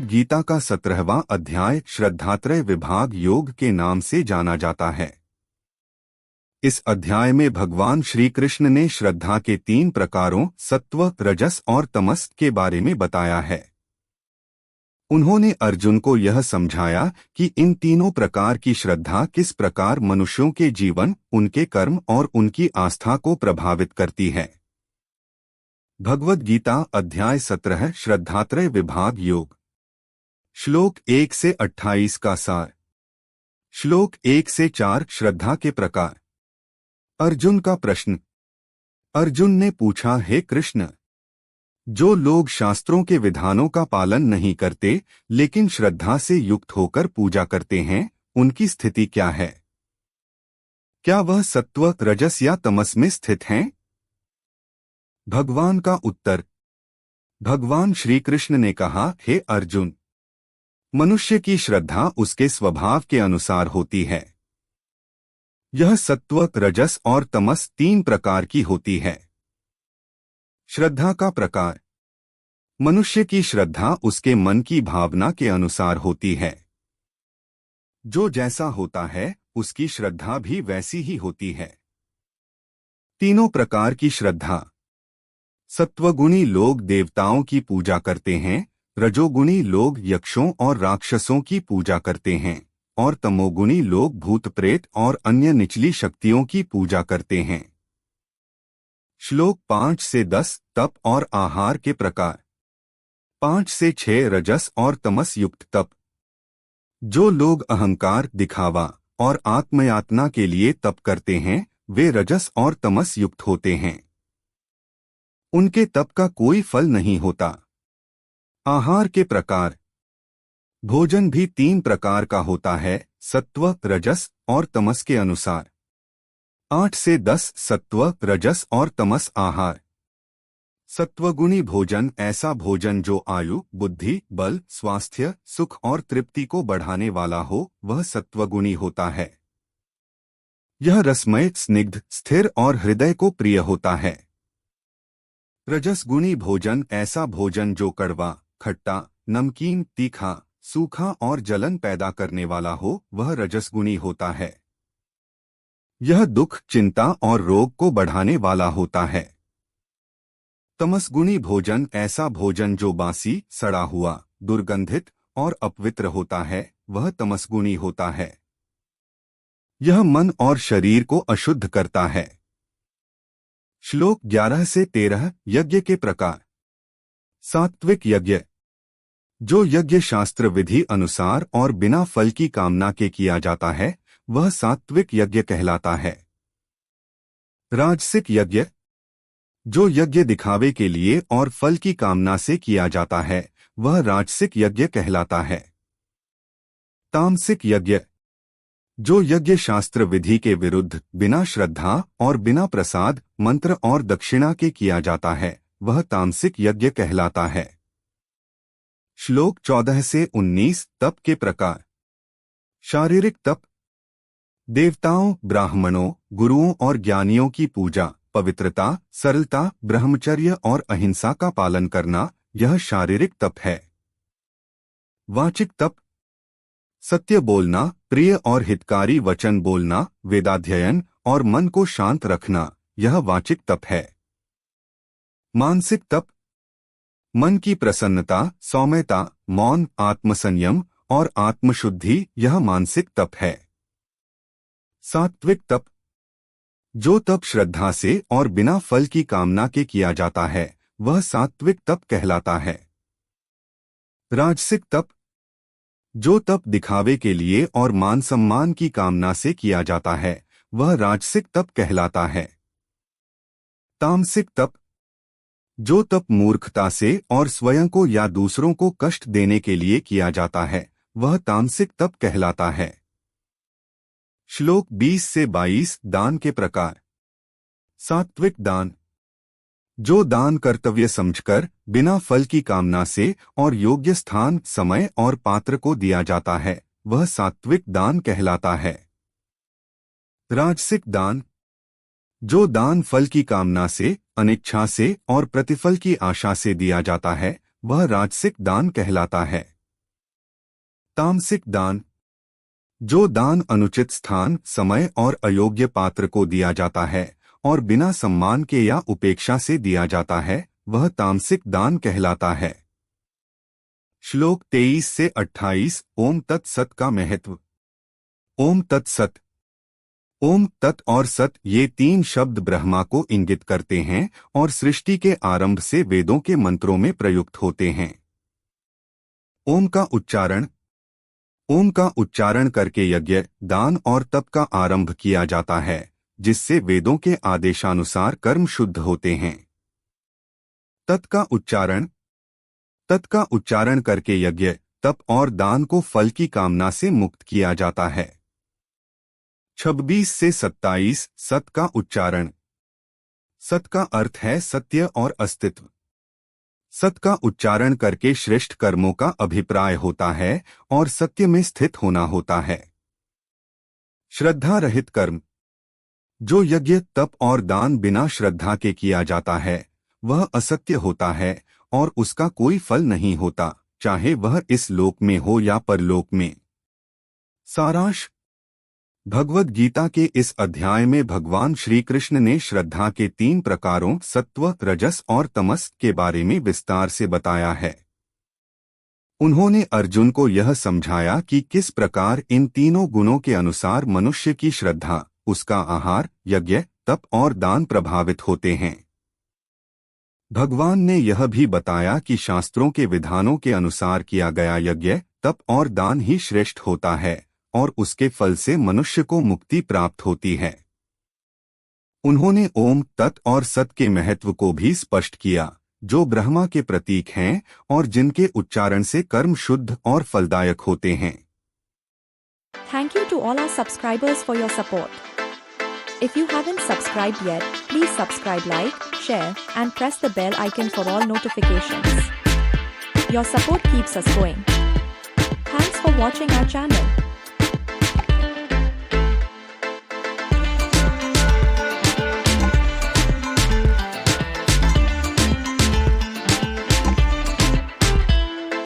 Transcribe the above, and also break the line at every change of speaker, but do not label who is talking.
गीता का 17वां अध्याय श्रद्धात्रय विभाग योग के नाम से जाना जाता है। इस अध्याय में भगवान श्री कृष्ण ने श्रद्धा के 3 प्रकारों सत्व, रजस और तमस के बारे में बताया है। उन्होंने अर्जुन को यह समझाया कि इन तीनों प्रकार की श्रद्धा किस प्रकार मनुष्यों के जीवन, उनके कर्म और उनकी आस्था को प्रभावित करती है। भगवद गीता अध्याय 17 श्रद्धात्रय विभाग योग। श्लोक 1 से 28 का सार। श्लोक 1 से 4 श्रद्धा के प्रकार। अर्जुन का प्रश्न। अर्जुन ने पूछा, हे कृष्ण, जो लोग शास्त्रों के विधानों का पालन नहीं करते लेकिन श्रद्धा से युक्त होकर पूजा करते हैं, उनकी स्थिति क्या है? क्या वह सत्व, रजस या तमस में स्थित हैं? भगवान का उत्तर। भगवान श्री कृष्ण ने कहा, हे अर्जुन, मनुष्य की श्रद्धा उसके स्वभाव के अनुसार होती है। यह सत्व, रजस और तमस 3 प्रकार की होती है। श्रद्धा का प्रकार। मनुष्य की श्रद्धा उसके मन की भावना के अनुसार होती है। जो जैसा होता है उसकी श्रद्धा भी वैसी ही होती है। तीनों प्रकार की श्रद्धा। सत्वगुणी लोग देवताओं की पूजा करते हैं, रजोगुणी लोग यक्षों और राक्षसों की पूजा करते हैं और तमोगुणी लोग भूत प्रेत और अन्य निचली शक्तियों की पूजा करते हैं। श्लोक 5 से 10 तप और आहार के प्रकार। 5 से 6 रजस और तमस युक्त तप। जो लोग अहंकार, दिखावा और आत्मयातना के लिए तप करते हैं वे रजस और तमस युक्त होते हैं। उनके तप का कोई फल नहीं होता। आहार के प्रकार। भोजन भी 3 प्रकार का होता है, सत्व, रजस और तमस के अनुसार। 8 से 10 सत्व, रजस और तमस आहार। सत्वगुणी भोजन ऐसा भोजन जो आयु, बुद्धि, बल, स्वास्थ्य, सुख और तृप्ति को बढ़ाने वाला हो, वह सत्वगुणी होता है। यह रसमय, स्निग्ध, स्थिर और हृदय को प्रिय होता है। रजसगुणी भोजन ऐसा भोजन जो कड़वा, खट्टा, नमकीन, तीखा, सूखा और जलन पैदा करने वाला हो, वह रजसगुणी होता है। यह दुख, चिंता और रोग को बढ़ाने वाला होता है। तमसगुणी भोजन ऐसा भोजन जो बासी, सड़ा हुआ, दुर्गंधित और अपवित्र होता है, वह तमसगुणी होता है। यह मन और शरीर को अशुद्ध करता है। श्लोक 11 से 13 यज्ञ के प्रकार। सात्विक यज्ञ। जो यज्ञ शास्त्र विधि अनुसार और बिना फल की कामना के किया जाता है वह सात्विक यज्ञ कहलाता है। राजसिक यज्ञ। जो यज्ञ दिखावे के लिए और फल की कामना से किया जाता है वह राजसिक यज्ञ कहलाता है। तामसिक यज्ञ। जो यज्ञ शास्त्र विधि के विरुद्ध, बिना श्रद्धा और बिना प्रसाद, मंत्र और दक्षिणा के किया जाता है वह तामसिक यज्ञ कहलाता है। श्लोक 14 से 19 तप के प्रकार। शारीरिक तप। देवताओं, ब्राह्मणों, गुरुओं और ज्ञानियों की पूजा, पवित्रता, सरलता, ब्रह्मचर्य और अहिंसा का पालन करना, यह शारीरिक तप है। वाचिक तप। सत्य बोलना, प्रिय और हितकारी वचन बोलना, वेदाध्ययन और मन को शांत रखना, यह वाचिक तप है। मानसिक तप। मन की प्रसन्नता, सौम्यता, मौन, आत्मसंयम और आत्मशुद्धि, यह मानसिक तप है। सात्विक तप। जो तप श्रद्धा से और बिना फल की कामना के किया जाता है वह सात्विक तप कहलाता है। राजसिक तप। जो तप दिखावे के लिए और मान सम्मान की कामना से किया जाता है वह राजसिक तप कहलाता है। तामसिक तप। जो तप मूर्खता से और स्वयं को या दूसरों को कष्ट देने के लिए किया जाता है वह तामसिक तप कहलाता है। श्लोक 20 से 22 दान के प्रकार। सात्विक दान। जो दान कर्तव्य समझकर, बिना फल की कामना से और योग्य स्थान, समय और पात्र को दिया जाता है वह सात्विक दान कहलाता है। राजसिक दान। जो दान फल की कामना से, अनिच्छा से और प्रतिफल की आशा से दिया जाता है वह राजसिक दान कहलाता है। तामसिक दान। जो दान अनुचित स्थान, समय और अयोग्य पात्र को दिया जाता है और बिना सम्मान के या उपेक्षा से दिया जाता है, वह तामसिक दान कहलाता है। श्लोक 23 से 28। ओम तत्सत का महत्व। ओम तत्सत। ओम, तत् और सत ये तीन शब्द ब्रह्मा को इंगित करते हैं और सृष्टि के आरंभ से वेदों के मंत्रों में प्रयुक्त होते हैं। ओम का उच्चारण। ओम का उच्चारण करके यज्ञ, दान और तप का आरंभ किया जाता है, जिससे वेदों के आदेशानुसार कर्म शुद्ध होते हैं। तत् का उच्चारण। तत् का उच्चारण करके यज्ञ, तप और दान को फल की कामना से मुक्त किया जाता है। 26 से 27। सत का उच्चारण। सत का अर्थ है सत्य और अस्तित्व। सत का उच्चारण करके श्रेष्ठ कर्मों का अभिप्राय होता है और सत्य में स्थित होना होता है। श्रद्धा रहित कर्म। जो यज्ञ, तप और दान बिना श्रद्धा के किया जाता है, वह असत्य होता है और उसका कोई फल नहीं होता, चाहे वह इस लोक में हो या परलोक में। सारांश। भगवद गीता के इस अध्याय में भगवान श्री कृष्ण ने श्रद्धा के 3 प्रकारों सत्व, रजस और तमस के बारे में विस्तार से बताया है। उन्होंने अर्जुन को यह समझाया कि किस प्रकार इन तीनों गुणों के अनुसार मनुष्य की श्रद्धा, उसका आहार, यज्ञ, तप और दान प्रभावित होते हैं। भगवान ने यह भी बताया कि शास्त्रों के विधानों के अनुसार किया गया यज्ञ, तप और दान ही श्रेष्ठ होता है और उसके फल से मनुष्य को मुक्ति प्राप्त होती है। उन्होंने ओम, तत् और सत के महत्व को भी स्पष्ट किया, जो ब्रह्मा के प्रतीक हैं और जिनके उच्चारण से कर्म शुद्ध और फलदायक होते हैं।
Thank you to all our subscribers for your support. If you haven't subscribed yet, please subscribe, like, share, and press the bell icon for all notifications. Your support keeps us going. Thanks for watching our channel.